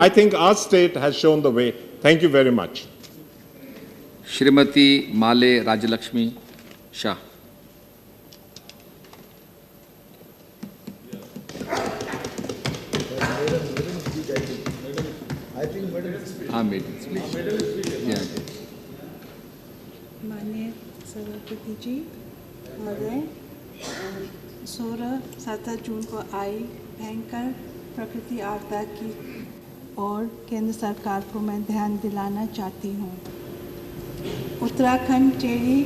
I think our state has shown the way. Thank you very much. Shrimati माले राजलक्ष्मी शाह। हाँ madam. माननीय सभापति जी महोदय, 16-17 जून को आई भयंकर प्रकृति आपदा की और केंद्र सरकार को मैं ध्यान दिलाना चाहती हूँ। उत्तराखंड, टेहरी,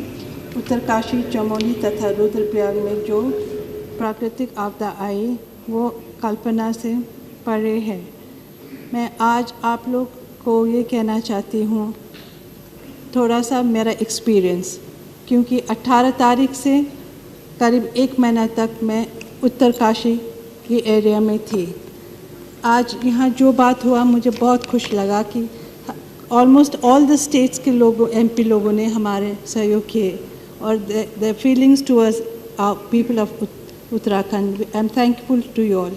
उत्तरकाशी, चमोली तथा रुद्रप्रयाग में जो प्राकृतिक आपदा आई वो कल्पना से परे है। मैं आज आप लोग को ये कहना चाहती हूँ, थोड़ा सा मेरा एक्सपीरियंस, क्योंकि 18 तारीख से करीब 1 महीना तक मैं उत्तरकाशी की एरिया में थी। आज यहाँ जो बात हुआ मुझे बहुत खुश लगा कि ऑलमोस्ट ऑल द स्टेट्स के लोगों, एमपी लोगों ने हमारे सहयोग किए और the feelings towards people of Uttarakhand, I am thankful to you all.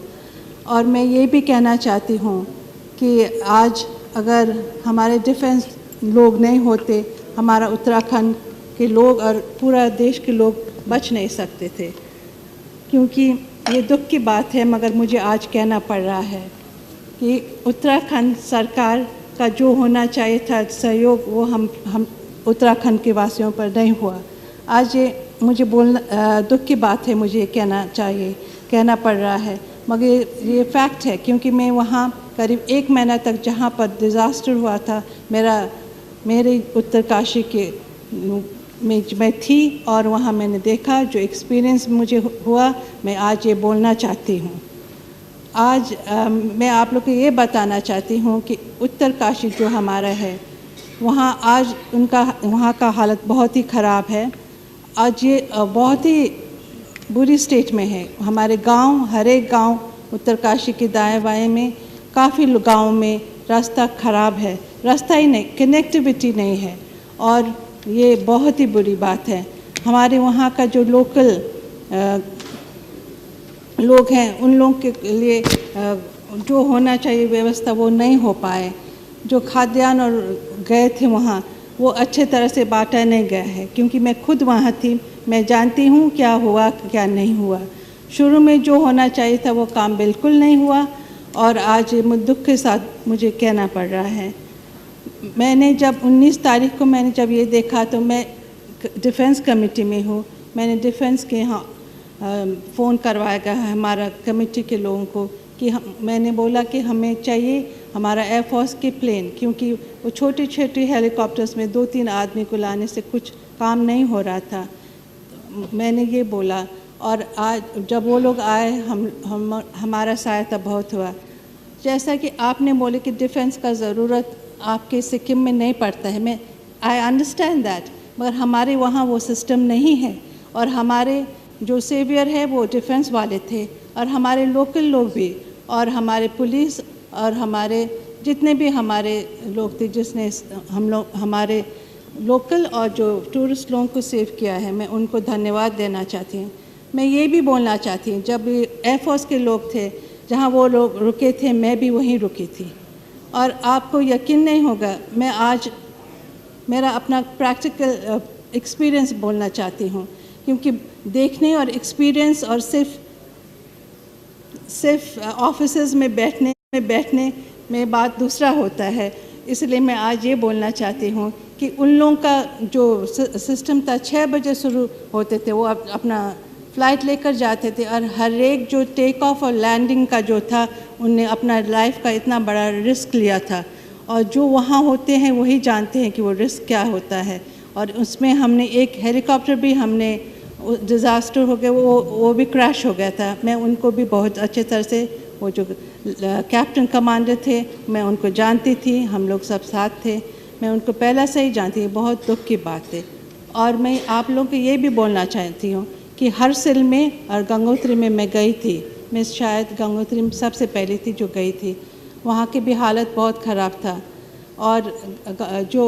और मैं ये भी कहना चाहती हूँ कि आज अगर हमारे डिफेंस लोग नहीं होते, हमारा उत्तराखंड के लोग और पूरा देश के लोग बच नहीं सकते थे। क्योंकि ये दुख की बात है, मगर मुझे आज कहना पड़ रहा है कि उत्तराखंड सरकार का जो होना चाहिए था सहयोग, वो हम उत्तराखंड के वासियों पर नहीं हुआ। आज ये मुझे बोलना दुख की बात है, मुझे कहना पड़ रहा है, मगर ये फैक्ट है। क्योंकि मैं वहाँ करीब 1 महीना तक जहाँ पर डिज़ास्टर हुआ था, मेरे उत्तरकाशी के में मैं थी और वहाँ मैंने देखा, जो एक्सपीरियंस मुझे हुआ, मैं आज ये बोलना चाहती हूँ। आज मैं आप लोग को ये बताना चाहती हूँ कि उत्तरकाशी जो हमारा है, वहाँ का हालत बहुत ही ख़राब है। आज ये बहुत ही बुरी स्टेट में है। हमारे गांव, हर एक गांव उत्तरकाशी के दाएं बाएं में काफ़ी गाँव में रास्ता ख़राब है, रास्ता ही नहीं, कनेक्टिविटी नहीं है, और ये बहुत ही बुरी बात है। हमारे वहाँ का जो लोकल लोग हैं, उन लोगों के लिए जो होना चाहिए व्यवस्था वो नहीं हो पाए। जो खाद्यान्न और गए थे वहाँ, वो अच्छे तरह से बांटा नहीं गया है। क्योंकि मैं खुद वहाँ थी, मैं जानती हूँ क्या हुआ क्या नहीं हुआ। शुरू में जो होना चाहिए था वो काम बिल्कुल नहीं हुआ, और आज दुख के साथ मुझे कहना पड़ रहा है। मैंने जब 19 तारीख को मैंने जब ये देखा, तो मैं डिफेंस कमेटी में हूँ। मैंने डिफेंस के यहाँ फ़ोन करवाया गया है हमारा कमेटी के लोगों को कि मैंने बोला कि हमें चाहिए हमारा एयरफोर्स के प्लेन, क्योंकि वो छोटे छोटे हेलीकॉप्टर्स में 2-3 आदमी को लाने से कुछ काम नहीं हो रहा था। मैंने ये बोला, और आज जब वो लोग आए, हमारा सहायता बहुत हुआ। जैसा कि आपने बोले कि डिफेंस का ज़रूरत आपके सिक्किम में नहीं पड़ता है, आई अंडरस्टैंड दैट, मगर हमारे वहाँ वो सिस्टम नहीं है। और हमारे जो सेवियर है वो डिफेंस वाले थे, और हमारे लोकल लोग भी, और हमारे पुलिस और हमारे जितने भी हमारे लोग थे, जिसने हमारे लोकल और जो टूरिस्ट लोगों को सेव किया है, मैं उनको धन्यवाद देना चाहती हूँ। मैं ये भी बोलना चाहती हूँ, जब एयरफोर्स के लोग थे, जहाँ वो लोग रुके थे, मैं भी वहीं रुकी थी। और आपको यकीन नहीं होगा, मैं आज मेरा अपना प्रैक्टिकल एक्सपीरियंस बोलना चाहती हूँ, क्योंकि देखने और एक्सपीरियंस और सिर्फ ऑफिसेज में बैठने में बात दूसरा होता है। इसलिए मैं आज ये बोलना चाहती हूँ कि उन लोगों का जो सिस्टम था, 6 बजे शुरू होते थे, वो अपना फ़्लाइट लेकर जाते थे, और हर एक जो टेक ऑफ और लैंडिंग का जो था, उनने अपना लाइफ का इतना बड़ा रिस्क लिया था। और जो वहाँ होते हैं वही जानते हैं कि वो रिस्क क्या होता है। और उसमें हमने एक हेलीकॉप्टर भी, हमने डिज़ास्टर हो गया, वो भी क्रैश हो गया था। मैं उनको भी बहुत अच्छे तरह से, वो जो कैप्टन कमांडर थे, मैं उनको जानती थी, हम लोग सब साथ थे, मैं उनको पहले से ही जानती थी। बहुत दुख की बात है। और मैं आप लोगों को ये भी बोलना चाहती हूँ कि हरसिल में और गंगोत्री में मैं गई थी। मैं शायद गंगोत्री में सबसे पहले थी जो गई थी। वहाँ की भी हालत बहुत ख़राब था। और जो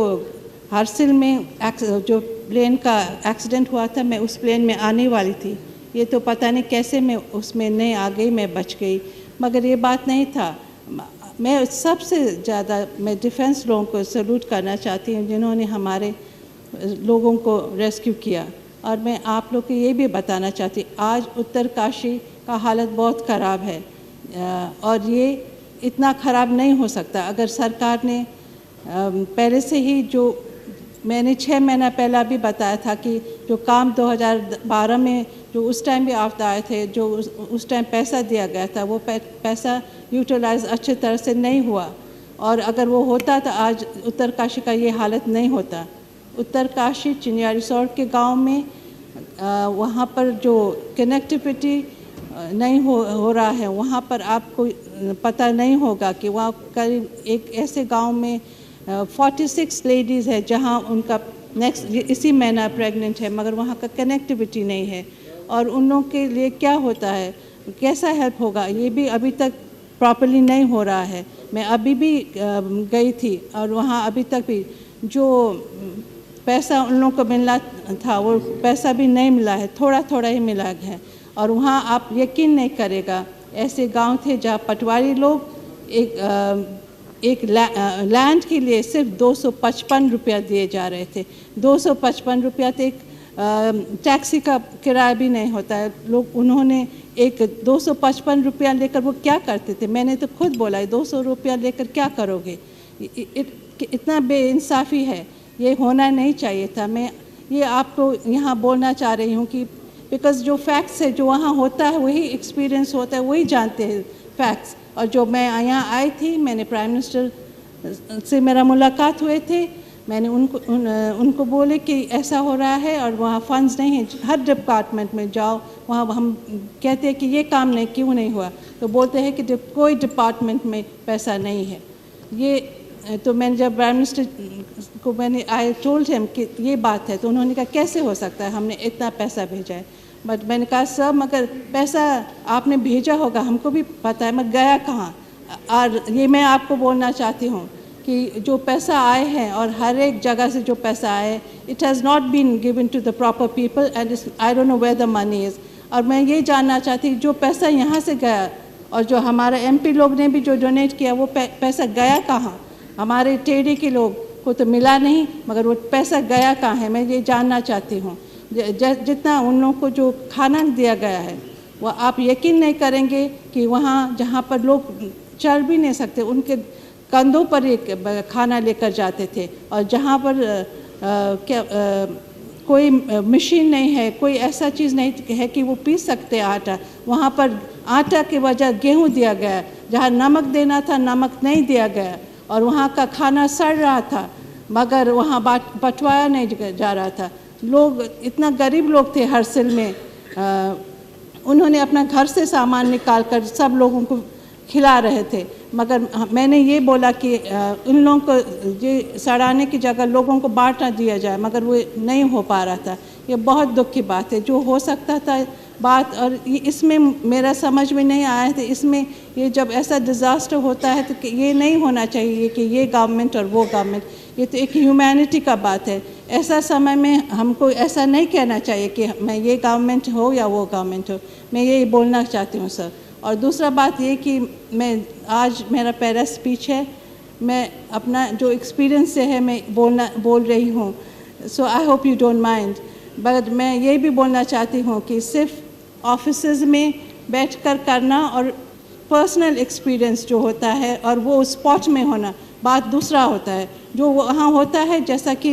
हरसिल में जो प्लेन का एक्सीडेंट हुआ था, मैं उस प्लेन में आने वाली थी। ये तो पता नहीं कैसे मैं उसमें नहीं आ गई, मैं बच गई। मगर ये बात नहीं था, मैं सबसे ज़्यादा मैं डिफेंस लोगों को सैल्यूट करना चाहती हूँ जिन्होंने हमारे लोगों को रेस्क्यू किया। और मैं आप लोग को ये भी बताना चाहती आज उत्तरकाशी का हालत बहुत ख़राब है और ये इतना ख़राब नहीं हो सकता अगर सरकार ने पहले से ही जो मैंने 6 महीना पहला भी बताया था कि जो काम 2012 में जो उस टाइम भी आपदा आए थे, जो उस टाइम पैसा दिया गया था, वो पैसा यूटिलाइज अच्छी तरह से नहीं हुआ। और अगर वो होता तो आज उत्तरकाशी का ये हालत नहीं होता। उत्तरकाशी चिनिया रिसोर्ट के गांव में वहाँ पर जो कनेक्टिविटी नहीं हो रहा है, वहाँ पर आपको पता नहीं होगा कि वहाँ करीब एक ऐसे गांव में 46 लेडीज़ है जहाँ उनका नेक्स्ट इसी महीना प्रेग्नेंट है, मगर वहाँ का कनेक्टिविटी नहीं है। और उन लोगों के लिए क्या होता है, कैसा हेल्प होगा, ये भी अभी तक प्रॉपर्ली नहीं हो रहा है। मैं अभी भी गई थी और वहाँ अभी तक भी जो पैसा उन लोगों को मिलना था वो पैसा भी नहीं मिला है, थोड़ा थोड़ा ही मिला है। और वहाँ आप यकीन नहीं करेगा, ऐसे गांव थे जहाँ पटवारी लोग एक लैंड के लिए सिर्फ 255 रुपया दिए जा रहे थे। 255 रुपया तो एक टैक्सी का किराया भी नहीं होता है। लोग उन्होंने एक 255 रुपया लेकर वो क्या करते थे, मैंने तो खुद बोला है 200 रुपया लेकर क्या करोगे। इतना बेइंसाफ़ी है, ये होना नहीं चाहिए था। मैं ये आपको यहाँ बोलना चाह रही हूँ कि बिकॉज़ जो फैक्ट्स है, जो वहाँ होता है वही एक्सपीरियंस होता है, वही जानते हैं फैक्ट्स। और जो मैं यहाँ आई थी, मैंने प्राइम मिनिस्टर से मेरा मुलाकात हुए थे, मैंने उनको बोले कि ऐसा हो रहा है और वहाँ फंड्स नहीं हैं। हर डिपार्टमेंट में जाओ, वहाँ हम कहते हैं कि ये काम नहीं क्यों नहीं हुआ, तो बोलते हैं कि कोई डिपार्टमेंट में पैसा नहीं है। ये तो मैंने जब प्राइम मिनिस्टर को मैंने आई टोल्ड हिम कि ये बात है, तो उन्होंने कहा कैसे हो सकता है, हमने इतना पैसा भेजा है। बट मैंने कहा सर, मगर पैसा आपने भेजा होगा, हमको भी पता है, मगर गया कहाँ। और ये मैं आपको बोलना चाहती हूँ कि जो पैसा आए हैं और हर एक जगह से जो पैसा आए, it has not been given to the proper people and I don't know where the money is. और मैं ये जानना चाहती हूँ जो पैसा यहाँ से गया और जो हमारे MP लोग ने भी जो डोनेट किया, वो पैसा गया कहाँ। हमारे टेढ़ी के लोग को तो मिला नहीं, मगर वो पैसा गया कहाँ है, मैं ये जानना चाहती हूँ। जितना उन लोगों को जो खाना दिया गया है, वो आप यकीन नहीं करेंगे कि वहाँ जहाँ पर लोग चल भी नहीं सकते, उनके कंधों पर एक खाना लेकर जाते थे। और जहाँ पर कोई मशीन नहीं है, कोई ऐसा चीज़ नहीं है कि वो पीस सकते आटा, वहाँ पर आटा के बजाय गेहूँ दिया गया। जहाँ नमक देना था, नमक नहीं दिया गया। और वहाँ का खाना सड़ रहा था, मगर वहाँ बंटवाया नहीं जा रहा था। लोग इतना गरीब लोग थे हरसिल में, उन्होंने अपना घर से सामान निकाल कर सब लोगों को खिला रहे थे। मगर मैंने ये बोला कि इन लोगों को ये सड़ाने की जगह लोगों को बांटना दिया जाए, मगर वो नहीं हो पा रहा था। ये बहुत दुख की बात है। जो हो सकता था बात, और इसमें मेरा समझ में नहीं आया था, इसमें ये जब ऐसा डिज़ास्टर होता है तो ये नहीं होना चाहिए कि ये गवर्नमेंट और वो गवर्नमेंट, ये तो एक ह्यूमैनिटी का बात है। ऐसा समय में हमको ऐसा नहीं कहना चाहिए कि मैं ये गवर्नमेंट हो या वो गवर्नमेंट हो। मैं ये बोलना चाहती हूँ सर। और दूसरा बात ये कि मैं आज मेरा पहला स्पीच है, मैं अपना जो एक्सपीरियंस से है मैं बोल रही हूँ, so I hope you don't mind. But मैं ये भी बोलना चाहती हूँ कि सिर्फ ऑफिसेज में बैठकर करना और पर्सनल एक्सपीरियंस जो होता है और वो स्पॉट में होना बात दूसरा होता है। जो वहाँ होता है, जैसा कि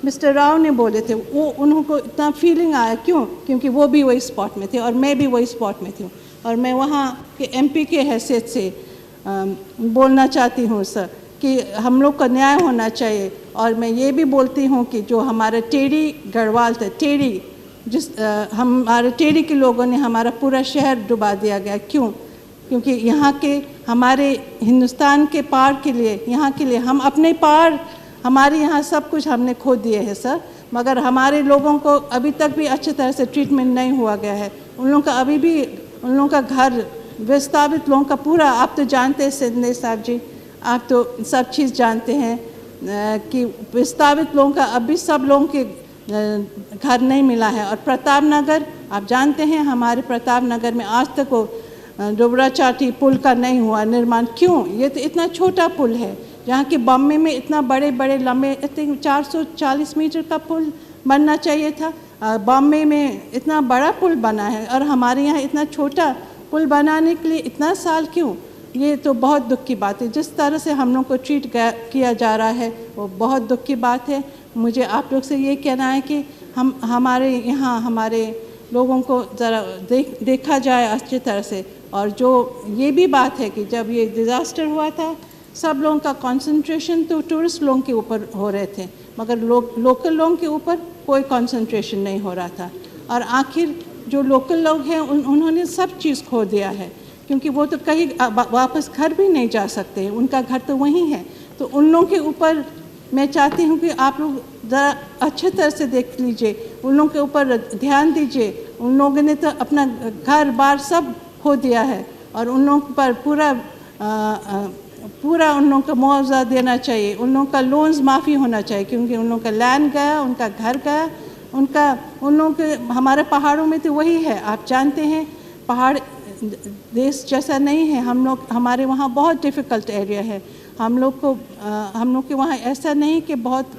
मिस्टर राव ने बोले थे, वो उनको इतना फीलिंग आया, क्योंकि वो भी वही स्पॉट में थे और मैं भी वही स्पॉट में थी। और मैं वहाँ के MP के हैसियत से बोलना चाहती हूँ सर कि हम लोग का न्याय होना चाहिए। और मैं ये भी बोलती हूँ कि जो हमारे टेढ़ी गढ़वाल थे, टेढ़ी हमारे टेढ़ी के लोगों ने हमारा पूरा शहर डुबा दिया गया। क्योंकि यहाँ के हमारे हिंदुस्तान के पार के लिए, यहाँ के लिए हम अपने पार, हमारे यहाँ सब कुछ हमने खो दिए हैं सर, मगर हमारे लोगों को अभी तक भी अच्छी तरह से ट्रीटमेंट नहीं हुआ गया है। उन लोगों का अभी भी, उन लोगों का घर विस्थापित लोगों का पूरा, आप तो जानते हैं सिंधे साहब जी, आप तो सब चीज़ जानते हैं कि विस्थापित लोगों का अभी सब लोगों के घर नहीं मिला है। और प्रताप नगर, आप जानते हैं हमारे प्रताप नगर में आज तक वो डोबरा चाटी पुल का नहीं हुआ निर्माण? क्यों? ये तो इतना छोटा पुल है, जहाँ कि बॉम्बे में इतना बड़े बड़े लंबे इतने 440 मीटर का पुल बनना चाहिए था। बॉम्बे में इतना बड़ा पुल बना है और हमारे यहाँ इतना छोटा पुल बनाने के लिए इतना साल क्यों? ये तो बहुत दुख की बात है। जिस तरह से हम लोग को ट्रीट किया जा रहा है वो बहुत दुख की बात है। मुझे आप लोग से ये कहना है कि हमारे यहाँ हमारे लोगों को ज़रा देखा जाए अच्छी तरह से। और जो ये भी बात है कि जब ये डिज़ास्टर हुआ था सब लोगों का कंसंट्रेशन तो टूरिस्ट लोगों के ऊपर हो रहे थे, मगर लोकल लोगों के ऊपर कोई कंसंट्रेशन नहीं हो रहा था। और आखिर जो लोकल लोग हैं उन्होंने सब चीज़ खो दिया है, क्योंकि वो तो कहीं वापस घर भी नहीं जा सकते, उनका घर तो वहीं है। तो उन लोगों के ऊपर मैं चाहती हूँ कि आप लोग ज़रा अच्छे तरह से देख लीजिए, उन लोगों के ऊपर ध्यान दीजिए। उन लोगों ने तो अपना घर बार सब खो दिया है और उन लोगों पर पूरा उन लोगों को मुआवजा देना चाहिए। उन लोगों का लोन्स माफ़ी होना चाहिए, क्योंकि उन लोगों का लैंड गया, उनका घर गया, उन लोगों के हमारे पहाड़ों में तो वही है। आप जानते हैं पहाड़ देश जैसा नहीं है। हमारे वहाँ बहुत डिफ़िकल्ट एरिया है। हम लोग के वहाँ ऐसा नहीं कि बहुत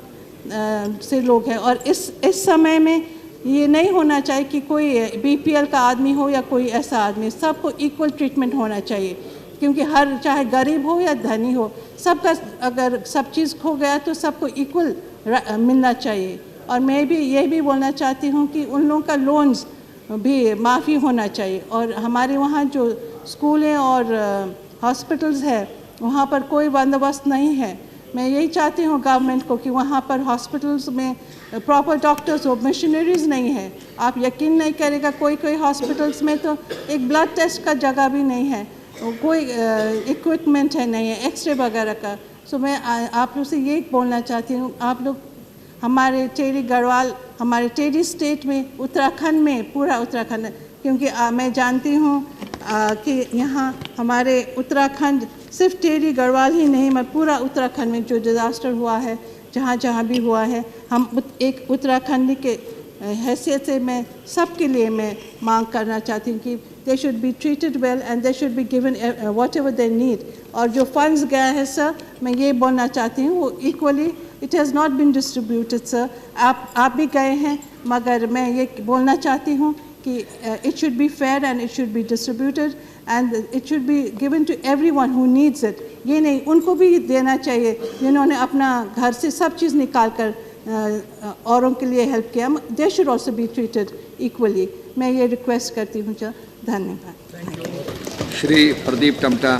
से लोग हैं। और इस समय में ये नहीं होना चाहिए कि कोई BPL का आदमी हो या कोई ऐसा आदमी, सबको इक्वल ट्रीटमेंट होना चाहिए, क्योंकि हर चाहे गरीब हो या धनी हो, सबका अगर सब चीज़ खो गया तो सबको इक्वल मिलना चाहिए। और मैं भी ये भी बोलना चाहती हूँ कि उन लोगों का लोन्स भी माफ़ी होना चाहिए। और हमारे वहाँ जो स्कूल हैं और हॉस्पिटल्स है वहाँ पर कोई बंदोबस्त नहीं है। मैं यही चाहती हूँ गवर्नमेंट को कि वहाँ पर हॉस्पिटल्स में प्रॉपर डॉक्टर्स हो, मशीनरीज नहीं है। आप यकीन नहीं करेगा कोई हॉस्पिटल्स में तो एक ब्लड टेस्ट का जगह भी नहीं है, कोई इक्विपमेंट है नहीं है, एक्सरे वगैरह का। सो मैं आप लोग से ये बोलना चाहती हूँ, आप लोग हमारे टेरी गढ़वाल, हमारे टेरी स्टेट में, उत्तराखंड में, पूरा उत्तराखंड, क्योंकि मैं जानती हूँ कि यहाँ हमारे उत्तराखंड सिर्फ टेरी गढ़वाल ही नहीं, मैं पूरा उत्तराखंड में जो डिज़ास्टर हुआ है, जहाँ भी हुआ है, हम एक उत्तराखंडी के हैसियत से मैं सबके लिए मैं मांग करना चाहती हूँ कि they should be treated well and they should be given whatever they need. और जो फंड्स गया है सर, मैं ये बोलना चाहती हूँ वो equally it has not been distributed sir. आप भी गए हैं, मगर मैं ये बोलना चाहती हूँ कि it should be fair and it should be distributed and it should be given to everyone who needs it। ये नहीं, उनको भी देना चाहिए जिन्होंने अपना घर से सब चीज़ निकाल कर औरों के लिए हेल्प किया। they should also be treated equally। मैं ये रिक्वेस्ट करती हूँ। धन्यवाद। श्री प्रदीप टमटा।